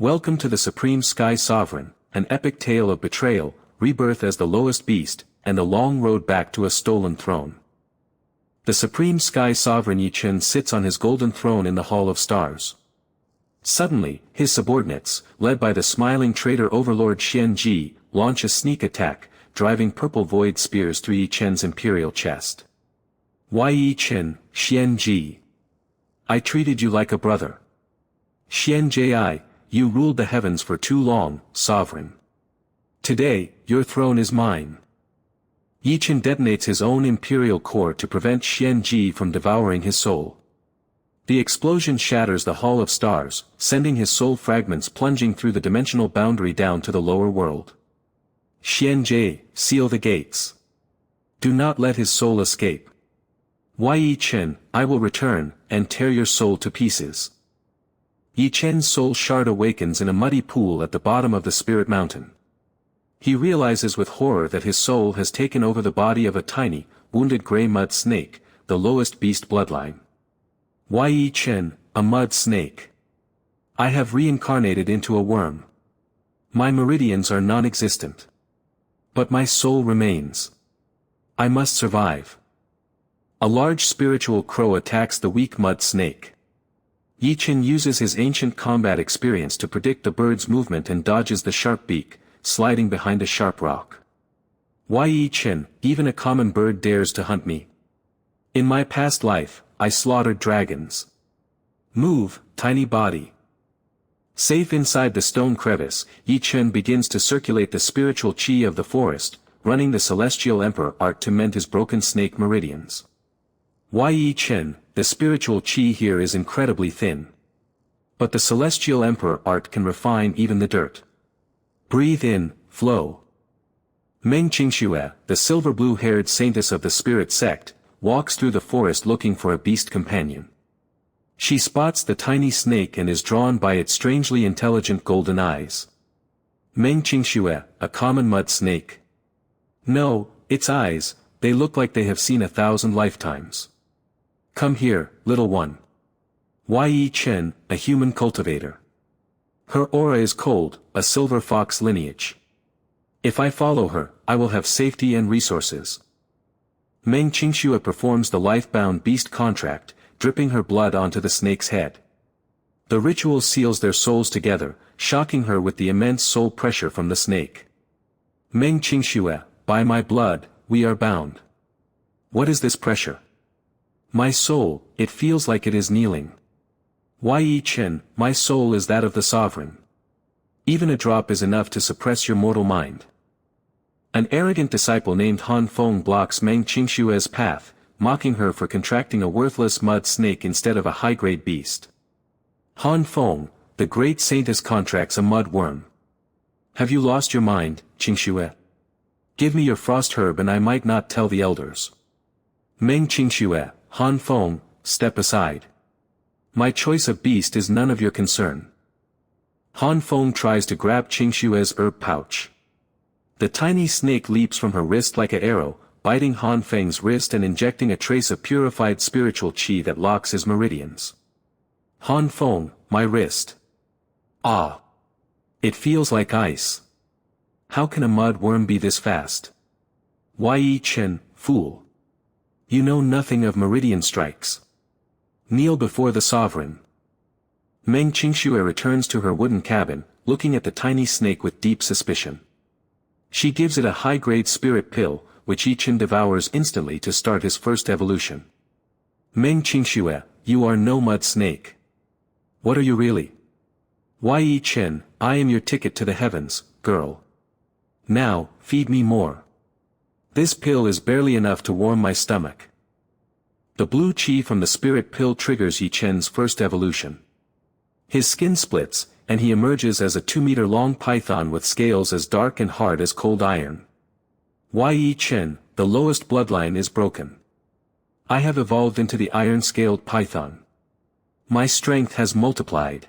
Welcome to the Supreme Sky Sovereign, an epic tale of betrayal, rebirth as the lowest beast, and the long road back to a stolen throne. The Supreme Sky Sovereign Chen sits on his golden throne in the Hall of Stars. Suddenly, his subordinates, led by the smiling traitor overlord Ji, launch a sneak attack, driving purple void spears through Chen's imperial chest. Chen, Ji. I treated you like a brother. Ji, you ruled the heavens for too long, sovereign. Today, your throne is mine. Chen detonates his own imperial core to prevent Ji from devouring his soul. The explosion shatters the Hall of Stars, sending his soul fragments plunging through the dimensional boundary down to the lower world. Ji, seal the gates. Do not let his soul escape. Chen, I will return, and tear your soul to pieces. Chen's soul shard awakens in a muddy pool at the bottom of the Spirit Mountain. He realizes with horror that his soul has taken over the body of a tiny, wounded gray mud snake, the lowest beast bloodline. Chen, a mud snake. I have reincarnated into a worm. My meridians are non-existent. But my soul remains. I must survive. A large spiritual crow attacks the weak mud snake. Chen uses his ancient combat experience to predict the bird's movement and dodges the sharp beak, sliding behind a sharp rock. Chen, even a common bird dares to hunt me. In my past life, I slaughtered dragons. Move, tiny body. Safe inside the stone crevice, Chen begins to circulate the spiritual chi of the forest, running the celestial emperor art to mend his broken snake meridians. Chen, the spiritual chi here is incredibly thin. But the celestial emperor art can refine even the dirt. Breathe in, flow. Meng Qingxue, the silver blue-haired saintess of the spirit sect, walks through the forest looking for a beast companion. She spots the tiny snake and is drawn by its strangely intelligent golden eyes. Meng Qingxue, a common mud snake. No, its eyes, they look like they have seen 1,000 lifetimes. Come here, little one. Chen, a human cultivator. Her aura is cold, a silver fox lineage. If I follow her, I will have safety and resources. Meng Qingxue performs the life-bound beast contract, dripping her blood onto the snake's head. The ritual seals their souls together, shocking her with the immense soul pressure from the snake. Meng Qingxue, by my blood, we are bound. What is this pressure? My soul, it feels like it is kneeling. Chen, my soul is that of the sovereign. Even a drop is enough to suppress your mortal mind. An arrogant disciple named Han Feng blocks Meng Qingxue's path, mocking her for contracting a worthless mud snake instead of a high-grade beast. Han Feng, the great saintess contracts a mud worm. Have you lost your mind, Qingxue? Give me your frost herb and I might not tell the elders. Meng Qingxue, Han Feng, step aside. My choice of beast is none of your concern. Han Feng tries to grab Qingxue's herb pouch. The tiny snake leaps from her wrist like an arrow, biting Han Feng's wrist and injecting a trace of purified spiritual chi that locks his meridians. Han Feng, my wrist. Ah! It feels like ice. How can a mud worm be this fast? Chen, fool. You know nothing of meridian strikes. Kneel before the sovereign. Meng Qingxue returns to her wooden cabin, looking at the tiny snake with deep suspicion. She gives it a high-grade spirit pill, which Chen devours instantly to start his first evolution. Meng Qingxue, you are no mud snake. What are you really? Chen, I am your ticket to the heavens, girl. Now, feed me more. This pill is barely enough to warm my stomach. The blue chi from the spirit pill triggers Chen's first evolution. His skin splits, and he emerges as a 2-meter-long python with scales as dark and hard as cold iron. Chen, the lowest bloodline is broken. I have evolved into the iron-scaled python. My strength has multiplied.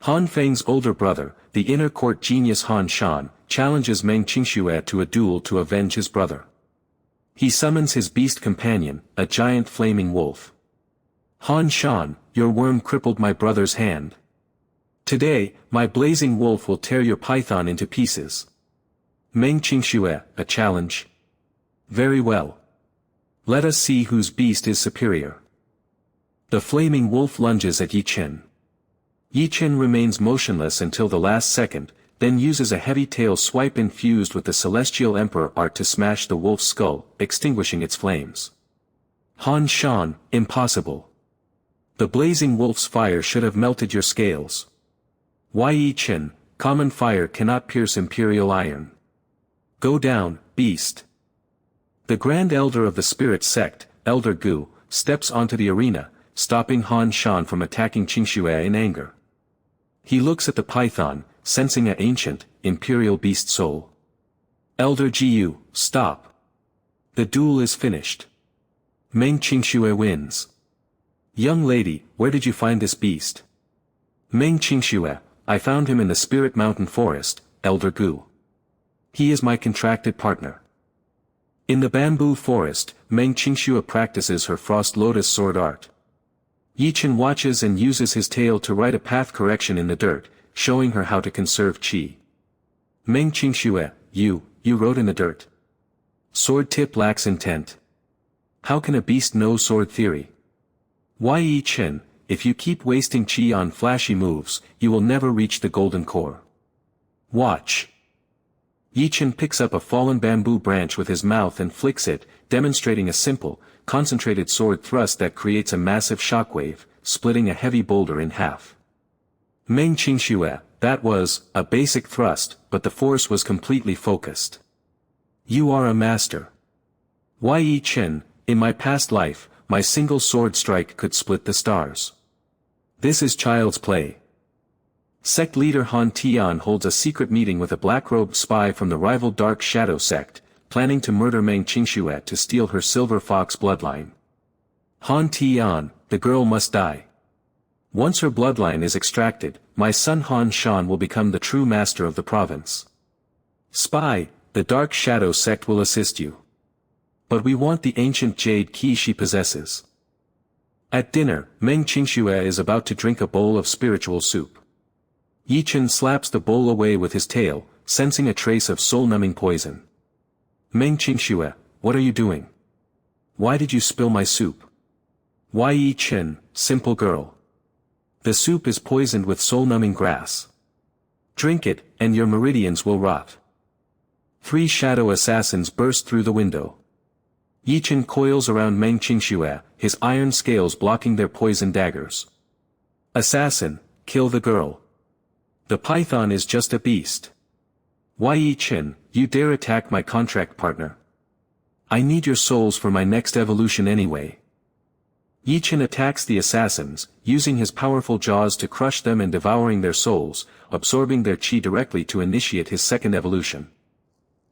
Han Feng's older brother, the inner court genius Han Shan, challenges Meng Qingxue to a duel to avenge his brother. He summons his beast companion, a giant flaming wolf. Han Shan, your worm crippled my brother's hand. Today, my blazing wolf will tear your python into pieces. Meng Qingxue, a challenge? Very well. Let us see whose beast is superior. The flaming wolf lunges at Yi Chen. Yi Chen remains motionless until the last second, then uses a heavy tail swipe infused with the Celestial Emperor art to smash the wolf's skull, extinguishing its flames. Han Shan, impossible. The blazing wolf's fire should have melted your scales. Yi Chen, common fire cannot pierce imperial iron. Go down, beast. The Grand Elder of the Spirit Sect, Elder Gu, steps onto the arena, stopping Han Shan from attacking Qingxue in anger. He looks at the python, sensing an ancient, imperial beast soul. Elder Jiu, stop. The duel is finished. Meng Qingxue wins. Young lady, where did you find this beast? Meng Qingxue, I found him in the Spirit Mountain Forest, Elder Gu. He is my contracted partner. In the bamboo forest, Meng Qingxue practices her Frost Lotus sword art. Yi Chen watches and uses his tail to write a path correction in the dirt, showing her how to conserve qi. Meng Qingxue, you wrote in the dirt. Sword tip lacks intent. How can a beast know sword theory? Yi Chen, if you keep wasting qi on flashy moves, you will never reach the golden core. Watch. Yi Chen picks up a fallen bamboo branch with his mouth and flicks it, demonstrating a simple, concentrated sword thrust that creates a massive shockwave, splitting a heavy boulder in half. Meng Qingxue, that was a basic thrust, but the force was completely focused. You are a master. Yi Chen, in my past life, my single sword strike could split the stars. This is child's play. Sect leader Han Tian holds a secret meeting with a black-robed spy from the rival Dark Shadow sect, planning to murder Meng Qingxue to steal her Silver Fox bloodline. Han Tian, the girl must die. Once her bloodline is extracted, my son Han Shan will become the true master of the province. Spy, the Dark Shadow sect will assist you. But we want the ancient jade key she possesses. At dinner, Meng Qingxue is about to drink a bowl of spiritual soup. Yi Chen slaps the bowl away with his tail, sensing a trace of soul-numbing poison. Meng Qingxue, what are you doing? Why did you spill my soup? Yi Chen, simple girl. The soup is poisoned with soul-numbing grass. Drink it, and your meridians will rot. 3 shadow assassins burst through the window. Yi Chen coils around Meng Qingxue, his iron scales blocking their poison daggers. Assassin, kill the girl. The python is just a beast. Yi Chen, you dare attack my contract partner? I need your souls for my next evolution anyway. Yi Chen attacks the assassins, using his powerful jaws to crush them and devouring their souls, absorbing their qi directly to initiate his second evolution.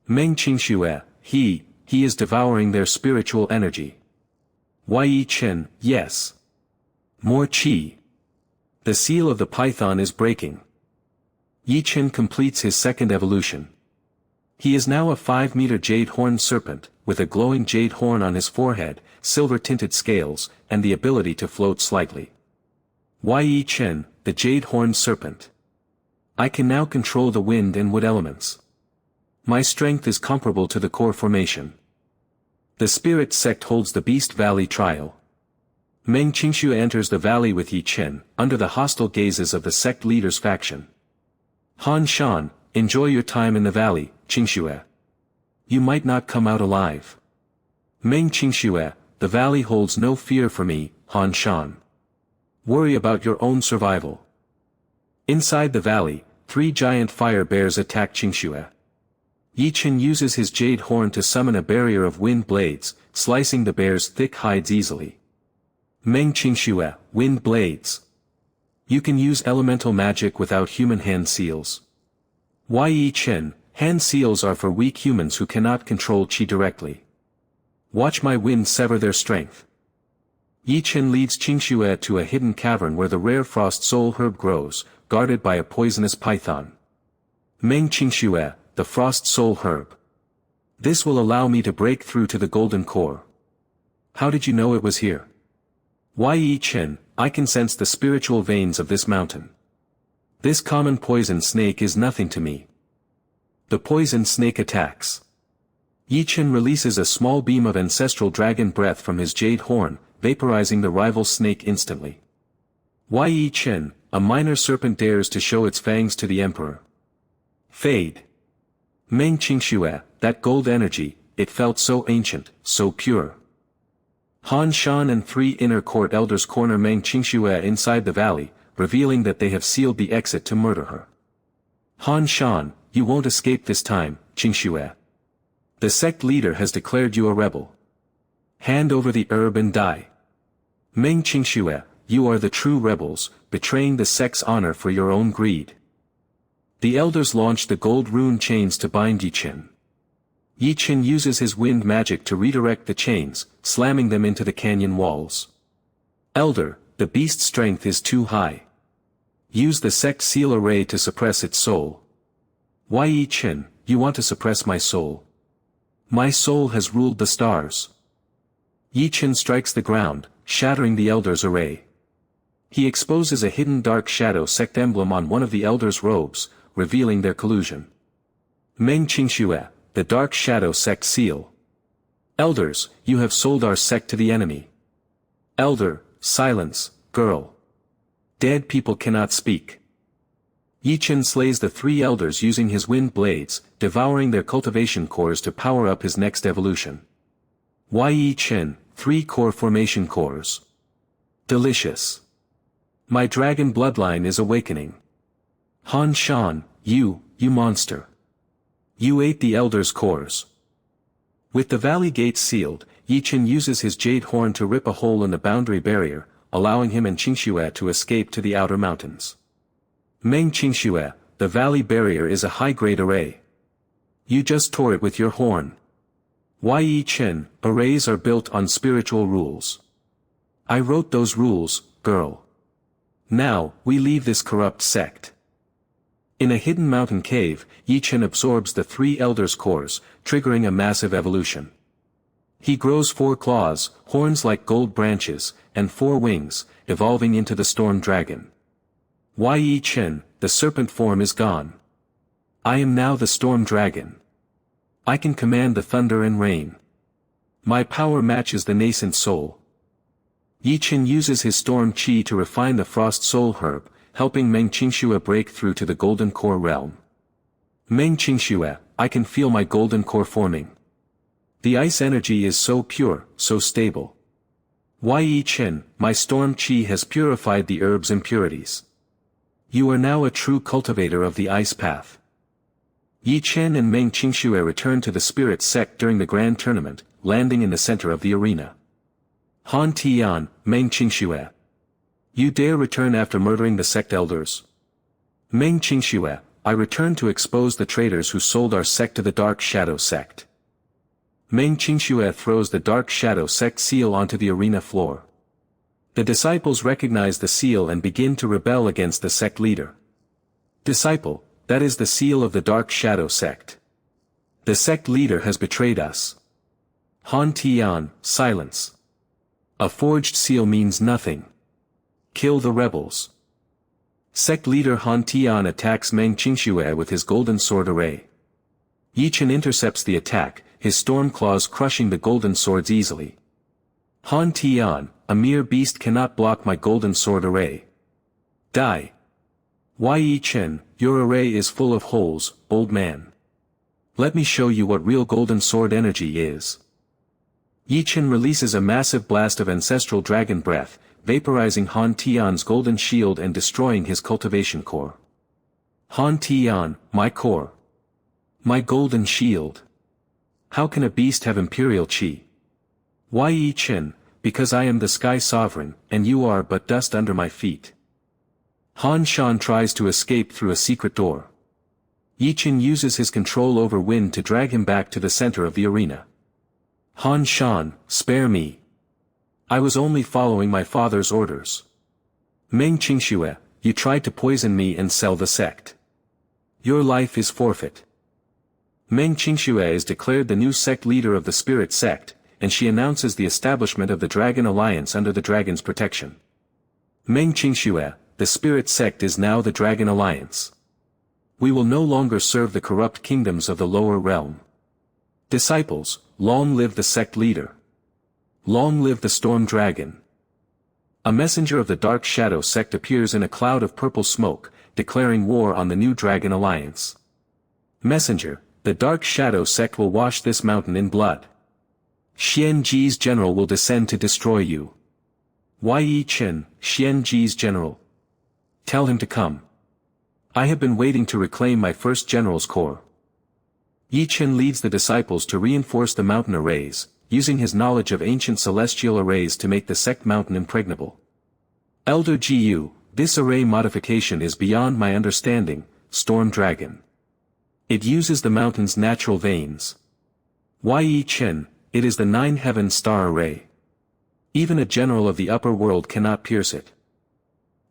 Meng Qingxue, he is devouring their spiritual energy. Yi Chen, yes. More qi. The seal of the python is breaking. Yi Chen completes his second evolution. He is now a 5-meter jade horned serpent, with a glowing jade horn on his forehead, silver-tinted scales, and the ability to float slightly. Yi Chen, the jade horned serpent. I can now control the wind and wood elements. My strength is comparable to the core formation. The Spirit Sect holds the Beast Valley trial. Meng Qingxue enters the valley with Yi Chen, under the hostile gazes of the sect leader's faction. Han Shan, enjoy your time in the valley, Qingxue. You might not come out alive. Meng Qingxue, the valley holds no fear for me, Han Shan. Worry about your own survival. Inside the valley, 3 giant fire bears attack Qingxue. Yi Chen uses his jade horn to summon a barrier of wind blades, slicing the bears' thick hides easily. Meng Qingxue, wind blades. You can use elemental magic without human hand seals. Yi Chen, hand seals are for weak humans who cannot control qi directly. Watch my wind sever their strength. Yi Chen leads Qingxue to a hidden cavern where the rare frost soul herb grows, guarded by a poisonous python. Meng Qingxue, the frost soul herb. This will allow me to break through to the golden core. How did you know it was here? Yi Chen, I can sense the spiritual veins of this mountain. This common poison snake is nothing to me. The poison snake attacks. Yi Chen releases a small beam of ancestral dragon breath from his jade horn, vaporizing the rival snake instantly. Yi Chen, a minor serpent, dares to show its fangs to the emperor. Fade. Meng Qingxue, that gold energy, it felt so ancient, so pure. Han Shan and 3 inner court elders corner Meng Qingxue inside the valley, revealing that they have sealed the exit to murder her. Han Shan, you won't escape this time, Qingxue. The sect leader has declared you a rebel. Hand over the herb and die. Meng Qingxue, you are the true rebels, betraying the sect's honor for your own greed. The elders launched the gold rune chains to bind Yi Chen. Yi Chen uses his wind magic to redirect the chains, slamming them into the canyon walls. Elder, the beast's strength is too high. Use the sect seal array to suppress its soul. Yi Chen, you want to suppress my soul? My soul has ruled the stars. Yi Chen strikes the ground, shattering the elder's array. He exposes a hidden dark shadow sect emblem on one of the elders' robes, revealing their collusion. Meng Qingxue, the dark shadow sect seal. Elders, you have sold our sect to the enemy. Elder, silence, girl. Dead people cannot speak. Yi Chen slays the 3 elders using his wind blades, devouring their cultivation cores to power up his next evolution. Yi Chen, 3 core formation cores. Delicious. My dragon bloodline is awakening. Han Shan, you monster. You ate the elders' cores. With the valley gates sealed, Yi Chen uses his jade horn to rip a hole in the boundary barrier, allowing him and Qingxue to escape to the outer mountains. Meng Qingxue, the valley barrier is a high-grade array. You just tore it with your horn. Yi Chen, arrays are built on spiritual rules. I wrote those rules, girl. Now, we leave this corrupt sect. In a hidden mountain cave, Yi Chen absorbs the 3 elders' cores, triggering a massive evolution. He grows 4 claws, horns like gold branches, and 4 wings, evolving into the storm dragon. Yi Chen, the serpent form is gone. I am now the storm dragon. I can command the thunder and rain. My power matches the nascent soul. Yi Chen uses his storm chi to refine the frost soul herb, helping Meng Qingxue break through to the golden core realm. Meng Qingxue, I can feel my golden core forming. The ice energy is so pure, so stable. Yi Chen, my storm chi has purified the herb's impurities. You are now a true cultivator of the ice path. Yi Chen and Meng Qingxue return to the spirit sect during the grand tournament, landing in the center of the arena. Han Tian, Meng Qingxue. You dare return after murdering the sect elders? Meng Qingxue, I return to expose the traitors who sold our sect to the Dark Shadow sect. Meng Qingxue throws the Dark Shadow sect seal onto the arena floor. The disciples recognize the seal and begin to rebel against the sect leader. Disciple, that is the seal of the Dark Shadow sect. The sect leader has betrayed us. Han Tian, silence. A forged seal means nothing. Kill the rebels. Sect leader Han Tian attacks Meng Qingxue with his golden sword array. Yi Chen intercepts the attack, his storm claws crushing the golden swords easily. Han Tian, a mere beast cannot block my golden sword array. Die. Yi Chen, your array is full of holes, old man. Let me show you what real golden sword energy is. Yi Chen releases a massive blast of ancestral dragon breath, vaporizing Han Tian's golden shield and destroying his cultivation core. Han Tian, my core. My golden shield. How can a beast have imperial chi? Yi Chen, because I am the Sky Sovereign, and you are but dust under my feet. Han Shan tries to escape through a secret door. Yi Chen uses his control over wind to drag him back to the center of the arena. Han Shan, spare me. I was only following my father's orders. Meng Qingxue, you tried to poison me and sell the sect. Your life is forfeit. Meng Qingxue is declared the new sect leader of the spirit sect, and she announces the establishment of the Dragon Alliance under the dragon's protection. Meng Qingxue, the spirit sect is now the Dragon Alliance. We will no longer serve the corrupt kingdoms of the lower realm. Disciples, long live the sect leader. Long live the storm dragon. A messenger of the Dark Shadow sect appears in a cloud of purple smoke, declaring war on the new Dragon Alliance. Messenger, the Dark Shadow sect will wash this mountain in blood. Xianji's general will descend to destroy you. Chen, Xianji's general. Tell him to come. I have been waiting to reclaim my first general's corps. Yi Chen leads the disciples to reinforce the mountain arrays, using his knowledge of ancient celestial arrays to make the sect mountain impregnable. Elder Gu, this array modification is beyond my understanding, Storm Dragon. It uses the mountain's natural veins. Yi Chen, it is the 9 heaven star array. Even a general of the upper world cannot pierce it.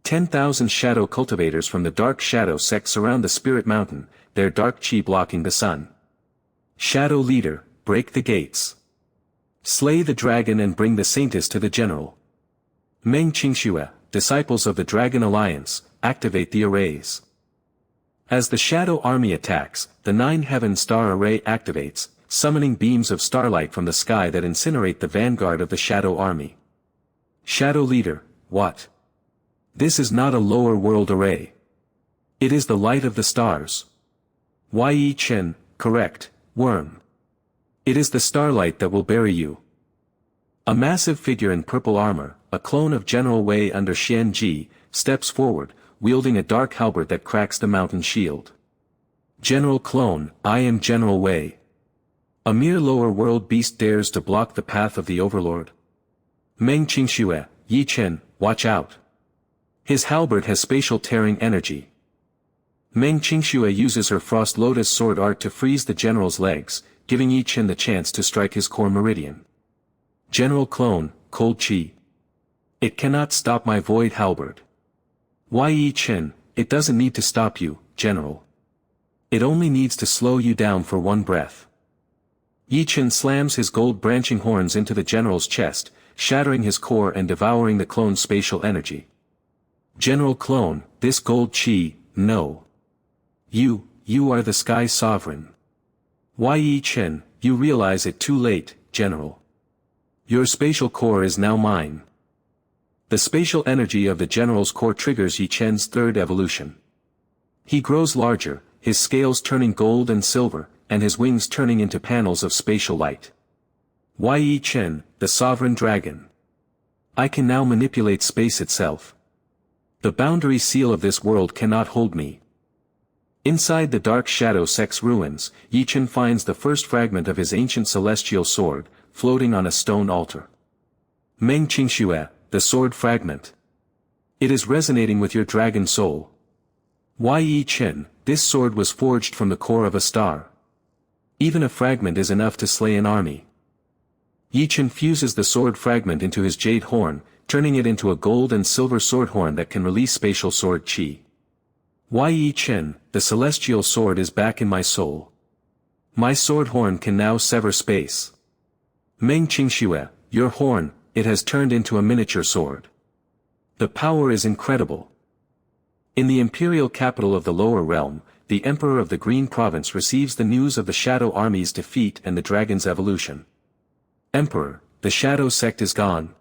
10,000 shadow cultivators from the Dark Shadow sect surround the Spirit Mountain, their dark chi blocking the sun. Shadow leader, break the gates. Slay the dragon and bring the Saintess to the general. Meng Qingxue, disciples of the Dragon Alliance, activate the arrays. As the Shadow Army attacks, the 9 heaven star array activates, summoning beams of starlight from the sky that incinerate the vanguard of the Shadow Army. Shadow leader, what? This is not a lower world array. It is the light of the stars. Yi Chen, correct, worm. It is the starlight that will bury you. A massive figure in purple armor, a clone of General Wei under Xianji, steps forward, wielding a dark halberd that cracks the mountain shield. General Clone, I am General Wei. A mere lower world beast dares to block the path of the Overlord. Meng Qingxue, Yi Chen, watch out. His halberd has spatial tearing energy. Meng Qingxue uses her Frost Lotus sword art to freeze the general's legs, giving Yi Chen the chance to strike his core meridian. General Clone, Cold Chi. It cannot stop my void halberd. Yi Chen, it doesn't need to stop you, General. It only needs to slow you down for one breath. Yi Chen slams his gold branching horns into the general's chest, shattering his core and devouring the clone's spatial energy. General Clone, this gold chi, no. You are the Sky Sovereign. Yi Chen, you realize it too late, General. Your spatial core is now mine. The spatial energy of the general's core triggers Yi Chen's third evolution. He grows larger, his scales turning gold and silver, and his wings turning into panels of spatial light. Yi Chen, the Sovereign Dragon. I can now manipulate space itself. The boundary seal of this world cannot hold me. Inside the Dark Shadow sect's ruins, Yi Chen finds the first fragment of his ancient celestial sword, floating on a stone altar. Meng Qingxue, the sword fragment. It is resonating with your dragon soul. Yi Chen, this sword was forged from the core of a star. Even a fragment is enough to slay an army. Yi Chen fuses the sword fragment into his jade horn, turning it into a gold and silver sword horn that can release spatial sword chi. Yi Chen, the celestial sword is back in my soul. My sword horn can now sever space. Meng Qingxue, your horn, it has turned into a miniature sword. The power is incredible. In the imperial capital of the lower realm, the Emperor of the Green Province receives the news of the Shadow Army's defeat and the dragon's evolution. Emperor, the Shadow sect is gone.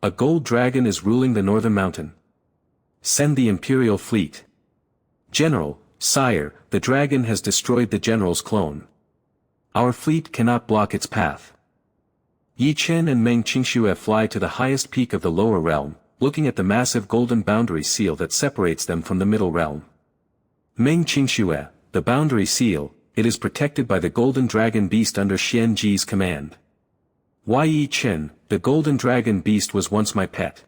A gold dragon is ruling the northern mountain. Send the imperial fleet. General, sire, the dragon has destroyed the general's clone. Our fleet cannot block its path. Yi Chen and Meng Qingxue fly to the highest peak of the lower realm, looking at the massive golden boundary seal that separates them from the middle realm. Meng Qingxue, the boundary seal, it is protected by the golden dragon beast under Xianji's command. Yi Chen, the golden dragon beast was once my pet.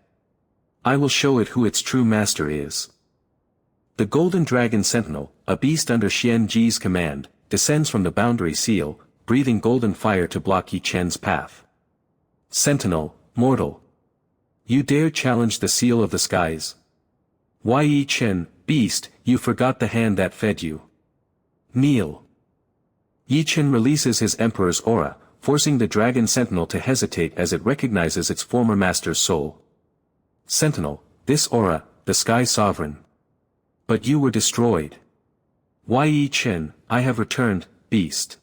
I will show it who its true master is. The golden dragon sentinel, a beast under Xianji's command, descends from the boundary seal, breathing golden fire to block Yi Chen's path. Sentinel, mortal. You dare challenge the seal of the skies? Yi Chen, beast, you forgot the hand that fed you. Kneel. Yi Chen releases his emperor's aura, forcing the dragon sentinel to hesitate as it recognizes its former master's soul. Sentinel, this aura, the Sky Sovereign. But you were destroyed. Yi Chen, I have returned, beast.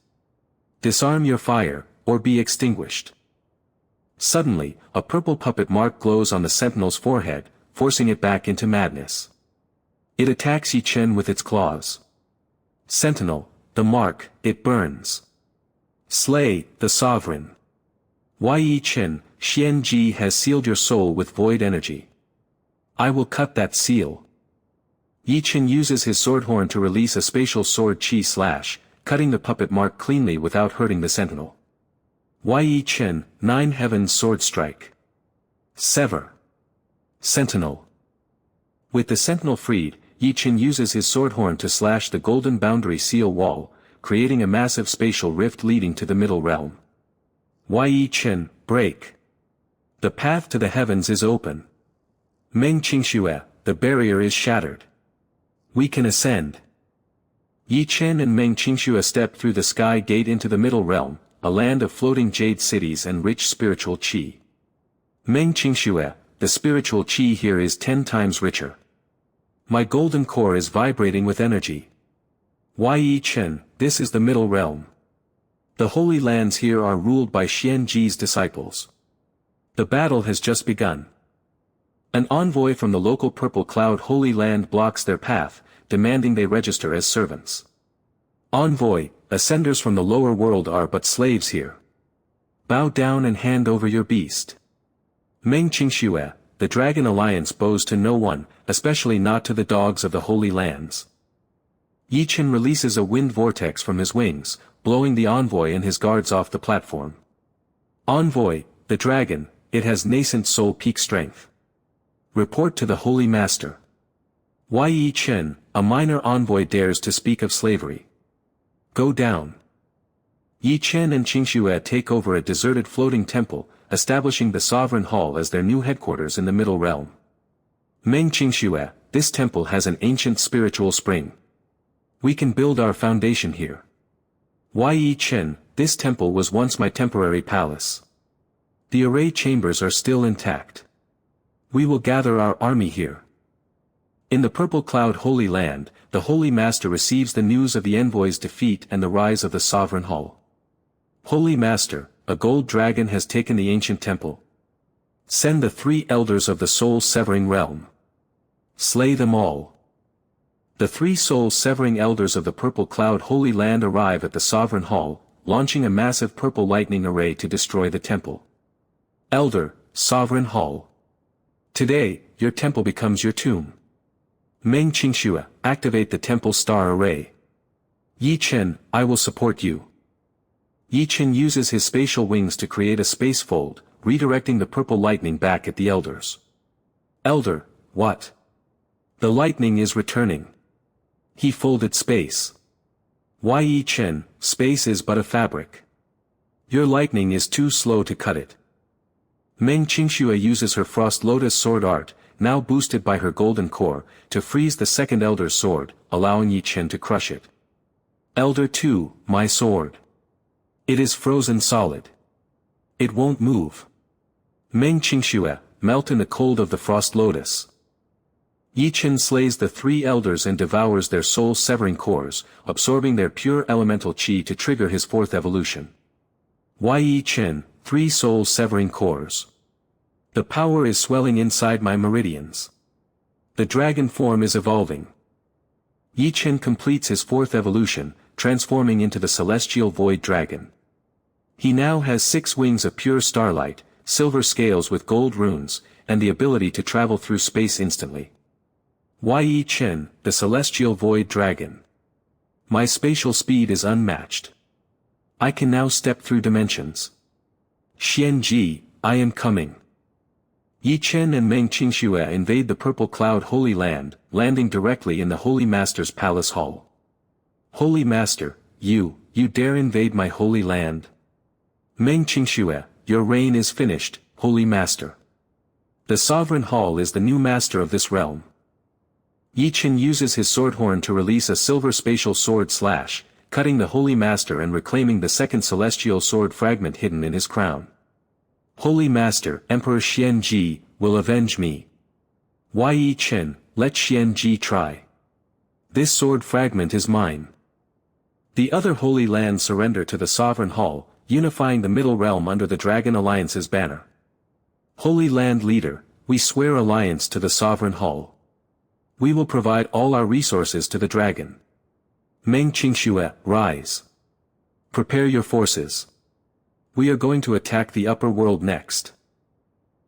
Disarm your fire, or be extinguished. Suddenly, a purple puppet mark glows on the sentinel's forehead, forcing it back into madness. It attacks Yi Chen with its claws. Sentinel, the mark, it burns. Slay, the sovereign. Yi Chen, Xian Ji has sealed your soul with void energy. I will cut that seal. Yi Chen uses his sword horn to release a spatial sword chi slash, cutting the puppet mark cleanly without hurting the sentinel. Yi Chen, 9 Heavens Sword Strike. Sever. Sentinel. With the sentinel freed, Yi Chen uses his sword horn to slash the golden boundary seal wall, creating a massive spatial rift leading to the middle realm. Yi Chen, break. The path to the heavens is open. Meng Qingxue, the barrier is shattered. We can ascend. Yi Chen and Meng Qingxue step through the sky gate into the middle realm, a land of floating jade cities and rich spiritual qi. Meng Qingxue, the spiritual qi here is 10 times richer. My golden core is vibrating with energy. Yi Chen, this is the middle realm. The holy lands here are ruled by Xian Ji's disciples. The battle has just begun. An envoy from the local Purple Cloud Holy Land blocks their path, demanding they register as servants. Envoy, ascenders from the lower world are but slaves here. Bow down and hand over your beast. Meng Qingxue, the Dragon Alliance bows to no one, especially not to the dogs of the Holy Lands. Yi Chen releases a wind vortex from his wings, blowing the envoy and his guards off the platform. Envoy, the dragon, it has nascent soul peak strength. Report to the Holy Master. Yi Chen, a minor envoy dares to speak of slavery. Go down. Yi Chen and Qingxue take over a deserted floating temple, establishing the Sovereign Hall as their new headquarters in the Middle Realm. Meng Qingxue, this temple has an ancient spiritual spring. We can build our foundation here. Yi Chen, this temple was once my temporary palace. The array chambers are still intact. We will gather our army here. In the Purple Cloud Holy Land, the Holy Master receives the news of the envoy's defeat and the rise of the Sovereign Hall. Holy Master, a gold dragon has taken the ancient temple. Send the 3 elders of the soul-severing realm. Slay them all. The 3 soul-severing elders of the Purple Cloud Holy Land arrive at the Sovereign Hall, launching a massive purple lightning array to destroy the temple. Elder, Sovereign Hall. Today, your temple becomes your tomb. Meng Qingxue, activate the temple star array. Yi Chen, I will support you. Yi Chen uses his spatial wings to create a space fold, redirecting the purple lightning back at the elders. Elder, what? The lightning is returning. He folded space. Yi Chen, space is but a fabric. Your lightning is too slow to cut it. Meng Qingxue uses her Frost Lotus sword art, now boosted by her golden core, to freeze the second Elder's sword, allowing Yi Chen to crush it. Elder 2, my sword. It is frozen solid. It won't move. Meng Qingxue, melt in the cold of the Frost Lotus. Yi Chen slays the 3 elders and devours their soul-severing cores, absorbing their pure elemental qi to trigger his 4th evolution. Yi Chen, 3 soul-severing cores. The power is swelling inside my meridians. The dragon form is evolving. Yi Chen completes his 4th evolution, transforming into the celestial void dragon. He now has 6 wings of pure starlight, silver scales with gold runes, and the ability to travel through space instantly. Yi Chen, the celestial void dragon. My spatial speed is unmatched. I can now step through dimensions. Xian Ji, I am coming. Yi Chen and Meng Qingxue invade the Purple Cloud Holy Land, landing directly in the Holy Master's palace hall. Holy Master, you dare invade my holy land? Meng Qingxue, your reign is finished, Holy Master. The Sovereign Hall is the new master of this realm. Yi Chen uses his sword horn to release a silver spatial sword slash, cutting the Holy Master and reclaiming the second celestial sword fragment hidden in his crown. Holy Master, Emperor Xian Ji, will avenge me. Ye Chen, let Xian Ji try. This sword fragment is mine. The other Holy Lands surrender to the Sovereign Hall, unifying the Middle Realm under the Dragon Alliance's banner. Holy Land Leader, we swear alliance to the Sovereign Hall. We will provide all our resources to the dragon. Meng Qingxue, rise. Prepare your forces. We are going to attack the upper world next.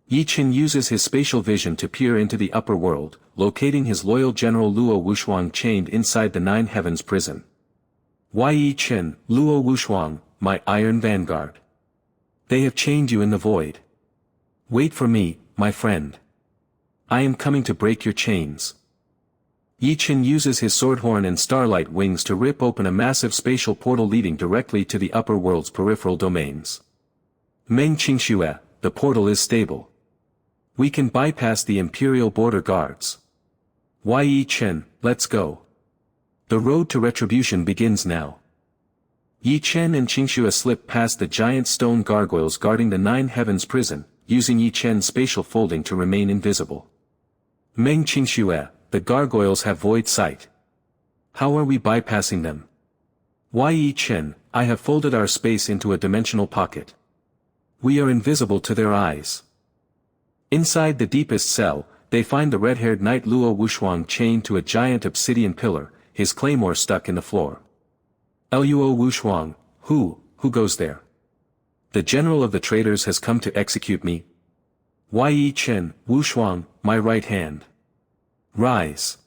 Yi Chen uses his spatial vision to peer into the upper world, locating his loyal general Luo Wuxuang chained inside the Nine Heavens prison. Yi Chen, Luo Wuxuang, my iron vanguard. They have chained you in the void. Wait for me, my friend. I am coming to break your chains. Yi Chen uses his swordhorn and starlight wings to rip open a massive spatial portal leading directly to the upper world's peripheral domains. Meng Qingxue, the portal is stable. We can bypass the Imperial border guards. Yi Chen, let's go. The road to retribution begins now. Yi Chen and Qingxue slip past the giant stone gargoyles guarding the Nine Heavens prison, using Yi Chen's spatial folding to remain invisible. Meng Qingxue, the gargoyles have void sight. How are we bypassing them? Yi Chen, I have folded our space into a dimensional pocket. We are invisible to their eyes. Inside the deepest cell, they find the red-haired knight Luo Wuxuang chained to a giant obsidian pillar, his claymore stuck in the floor. Luo Wuxuang, who goes there? The general of the traitors has come to execute me. Yi Chen, Wuxuang, my right hand. Rise.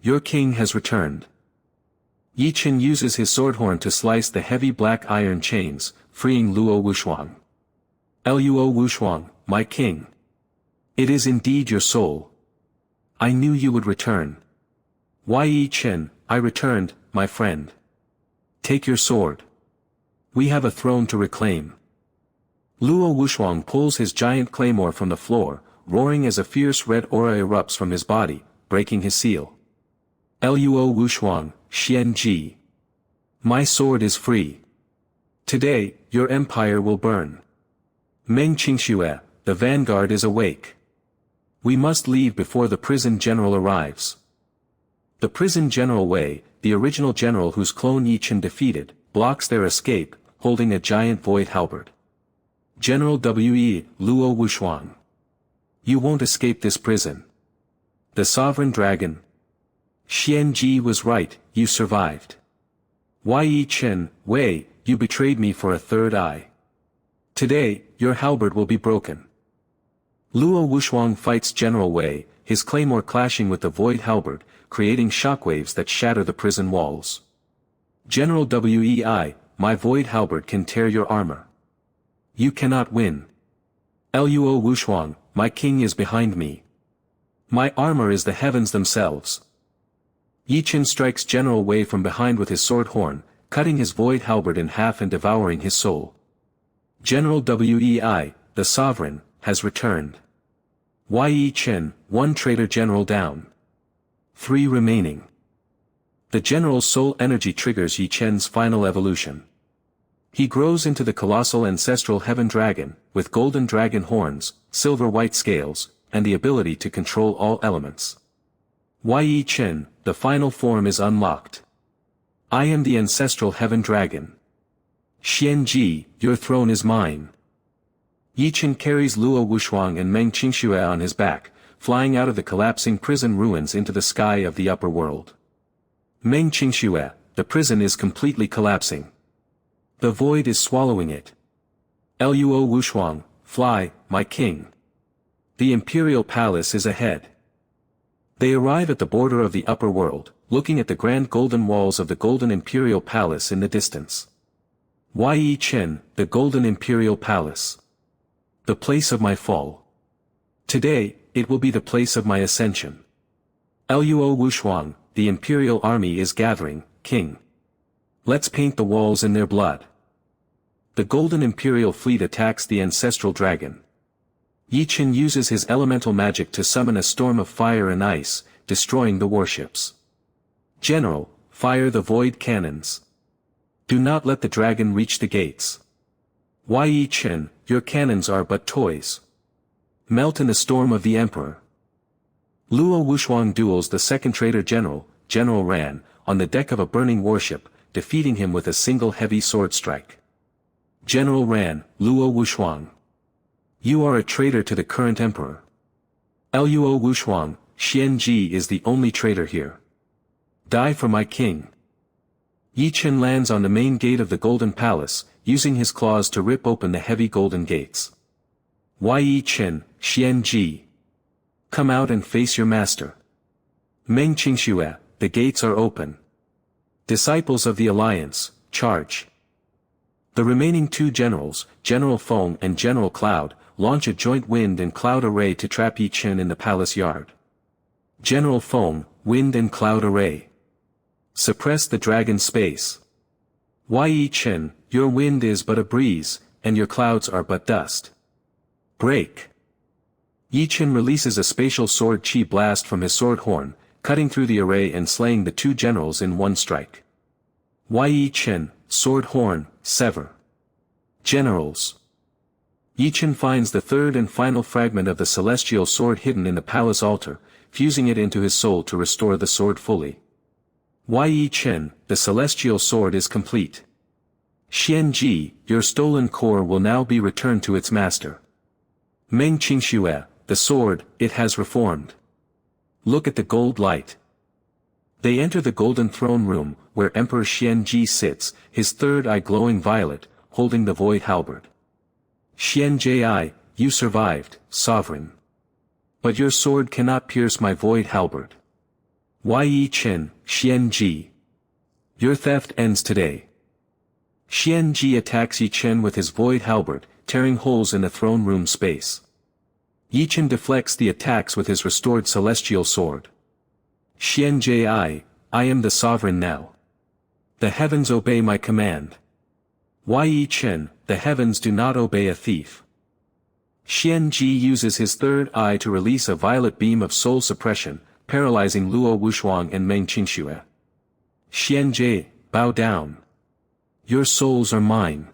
Your king has returned. Yi Chen uses his swordhorn to slice the heavy black iron chains, freeing Luo Wuxuang. Luo Wuxuang, my king. It is indeed your soul. I knew you would return. Yi Chen, I returned, my friend. Take your sword. We have a throne to reclaim. Luo Wuxuang pulls his giant claymore from the floor, roaring as a fierce red aura erupts from his body, breaking his seal. Luo Wuxuang, Xian Ji. My sword is free. Today, your empire will burn. Meng Qingxue, the vanguard is awake. We must leave before the prison general arrives. The prison general Wei, the original general whose clone Yi Chen defeated, blocks their escape, holding a giant void halberd. General Wei, Luo Wuxuang. You won't escape this prison. The sovereign dragon. Xian Ji was right, you survived. Yi Chen, Wei, you betrayed me for a third eye. Today, your halberd will be broken. Luo Wuxuang fights General Wei, his claymore clashing with the void halberd, creating shockwaves that shatter the prison walls. General Wei, my void halberd can tear your armor. You cannot win. Luo Wuxuang, my king is behind me. My armor is the heavens themselves. Yi Chen strikes General Wei from behind with his sword horn, cutting his void halberd in half and devouring his soul. General Wei, the sovereign, has returned. Yi Chen, one traitor general down. 3 remaining. The general's soul energy triggers Yi Chen's final evolution. He grows into the colossal ancestral heaven dragon, with golden dragon horns, silver white scales, and the ability to control all elements. Yi Chen, the final form is unlocked. I am the ancestral heaven dragon. Xian Ji, your throne is mine. Yi Chen carries Luo Wuxuang and Meng Qingxue on his back, flying out of the collapsing prison ruins into the sky of the upper world. Meng Qingxue, the prison is completely collapsing. The void is swallowing it. Luo Wuxuang, fly, my king. The imperial palace is ahead. They arrive at the border of the upper world, looking at the grand golden walls of the golden imperial palace in the distance. Yi Chen, the golden imperial palace. The place of my fall. Today, it will be the place of my ascension. Luo Wuxuang, the imperial army is gathering, king. Let's paint the walls in their blood. The golden imperial fleet attacks the ancestral dragon. Yi Chen uses his elemental magic to summon a storm of fire and ice, destroying the warships. General, fire the void cannons. Do not let the dragon reach the gates. Yi Chen, your cannons are but toys. Melt in the storm of the emperor. Luo Wuxuang duels the second traitor general, General Ran, on the deck of a burning warship, defeating him with a single heavy sword strike. General Ran, Luo Wuxuang. You are a traitor to the current emperor. Luo Wuxuang, Xian Ji is the only traitor here. Die for my king. Yi Chen lands on the main gate of the Golden Palace, using his claws to rip open the heavy golden gates. Yi Chen, Xian Ji. Come out and face your master. Meng Qingxue, the gates are open. Disciples of the Alliance, charge. The remaining two generals, General Feng and General Cloud, launch a joint wind and cloud array to trap Yi Chen in the palace yard. General Feng, wind and cloud array. Suppress the dragon space. Yi Chen, your wind is but a breeze, and your clouds are but dust. Break. Yi Chen releases a spatial sword chi blast from his sword horn, cutting through the array and slaying the two generals in one strike. Yi Chen, sword horn, sever. Generals. Yi Chen finds the third and final fragment of the celestial sword hidden in the palace altar, fusing it into his soul to restore the sword fully. Yi Chen, the celestial sword is complete. Xian Ji, your stolen core will now be returned to its master. Meng Qingxue, the sword, it has reformed. Look at the gold light. They enter the golden throne room, where Emperor Xian Ji sits, his third eye glowing violet, holding the void halberd. Xian Ji, you survived, sovereign. But your sword cannot pierce my void halberd. Yi Chen, Xian Ji. Your theft ends today. Xian Ji attacks Yi Chen with his void halberd, tearing holes in the throne room space. Yi Chen deflects the attacks with his restored celestial sword. Xian Ji, I am the sovereign now. The heavens obey my command. Yi Chen, the heavens do not obey a thief. Xian Ji uses his third eye to release a violet beam of soul suppression, paralyzing Luo Wuxuang and Meng Qingxue. Xian Ji, bow down. Your souls are mine.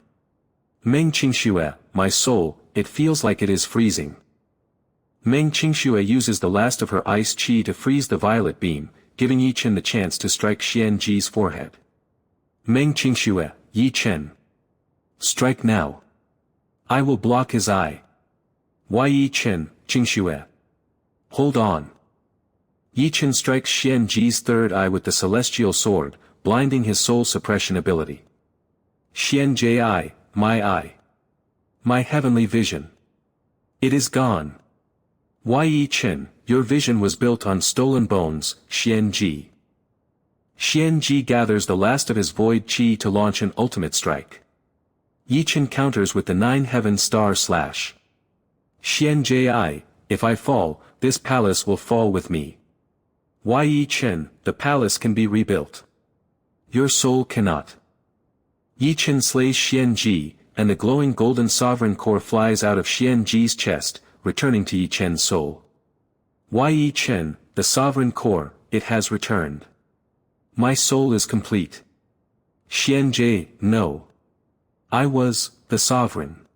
Meng Qingxue, my soul, it feels like it is freezing. Meng Qingxue uses the last of her ice chi to freeze the violet beam, giving Yi Chen the chance to strike Xian Ji's forehead. Meng Qingxue, Yi Chen. Strike now. I will block his eye. Yi Chen, Qingxue. Hold on. Yi Chen strikes Xian Ji's third eye with the celestial sword, blinding his soul suppression ability. Xian Ji, my eye. My heavenly vision. It is gone. Yi Chen, your vision was built on stolen bones, Xian Ji. Xian Ji gathers the last of his void chi to launch an ultimate strike. Yi Chen counters with the 9 heaven star slash. Xian Ji, if I fall, this palace will fall with me. Yi Chen, the palace can be rebuilt. Your soul cannot. Yi Chen slays Xian Ji, and the glowing golden sovereign core flies out of Xian Ji's chest, returning to Yi Chen's soul. Yi Chen, the sovereign core, it has returned. My soul is complete. Xian Ji, no. I was, the sovereign.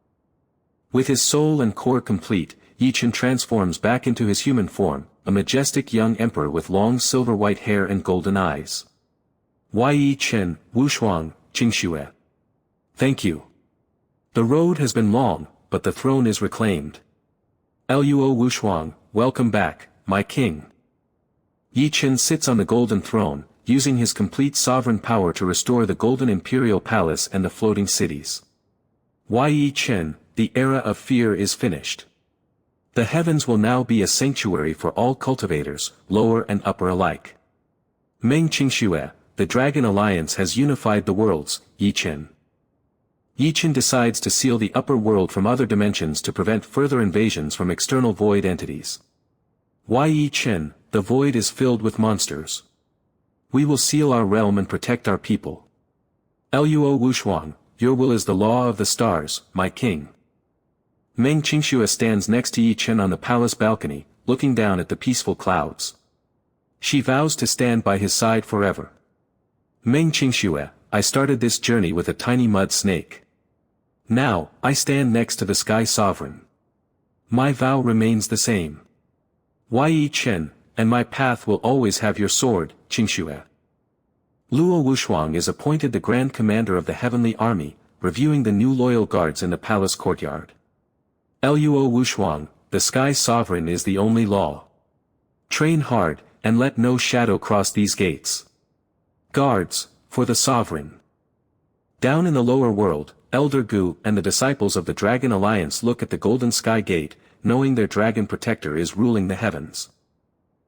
With his soul and core complete, Yi Chen transforms back into his human form, a majestic young emperor with long silver white hair and golden eyes. Yi Chen, Wuxuang, Qingxue. Thank you. The road has been long, but the throne is reclaimed. Luo Wuxuang, welcome back, my king. Yi Chen sits on the golden throne, using his complete sovereign power to restore the golden imperial palace and the floating cities. Yi Chen, the era of fear is finished. The heavens will now be a sanctuary for all cultivators, lower and upper alike. Meng Qingxue, the Dragon Alliance has unified the worlds, Yi Chen. Yi Chen decides to seal the upper world from other dimensions to prevent further invasions from external void entities. Yi Chen, the void is filled with monsters. We will seal our realm and protect our people. Luo Wuxuang, your will is the law of the stars, my king. Meng Qingxue stands next to Yi Chen on the palace balcony, looking down at the peaceful clouds. She vows to stand by his side forever. Meng Qingxue, I started this journey with a tiny mud snake. Now, I stand next to the Sky Sovereign. My vow remains the same. Yi Chen, and my path will always have your sword, Qingxue. Luo Wushuang is appointed the Grand Commander of the Heavenly Army, reviewing the new loyal guards in the palace courtyard. Luo Wushuang, the Sky Sovereign is the only law. Train hard, and let no shadow cross these gates. Guards, for the Sovereign. Down in the lower world, Elder Gu and the disciples of the Dragon Alliance look at the Golden Sky Gate, knowing their dragon protector is ruling the heavens.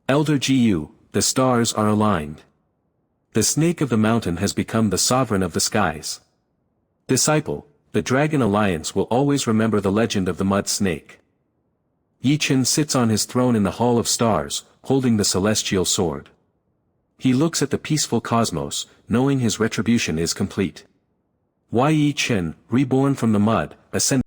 Elder Gu, the stars are aligned. The snake of the mountain has become the sovereign of the skies. Disciple, the Dragon Alliance will always remember the legend of the mud snake. Yi Chen sits on his throne in the Hall of Stars, holding the celestial sword. He looks at the peaceful cosmos, knowing his retribution is complete. Yi Chen, reborn from the mud, ascended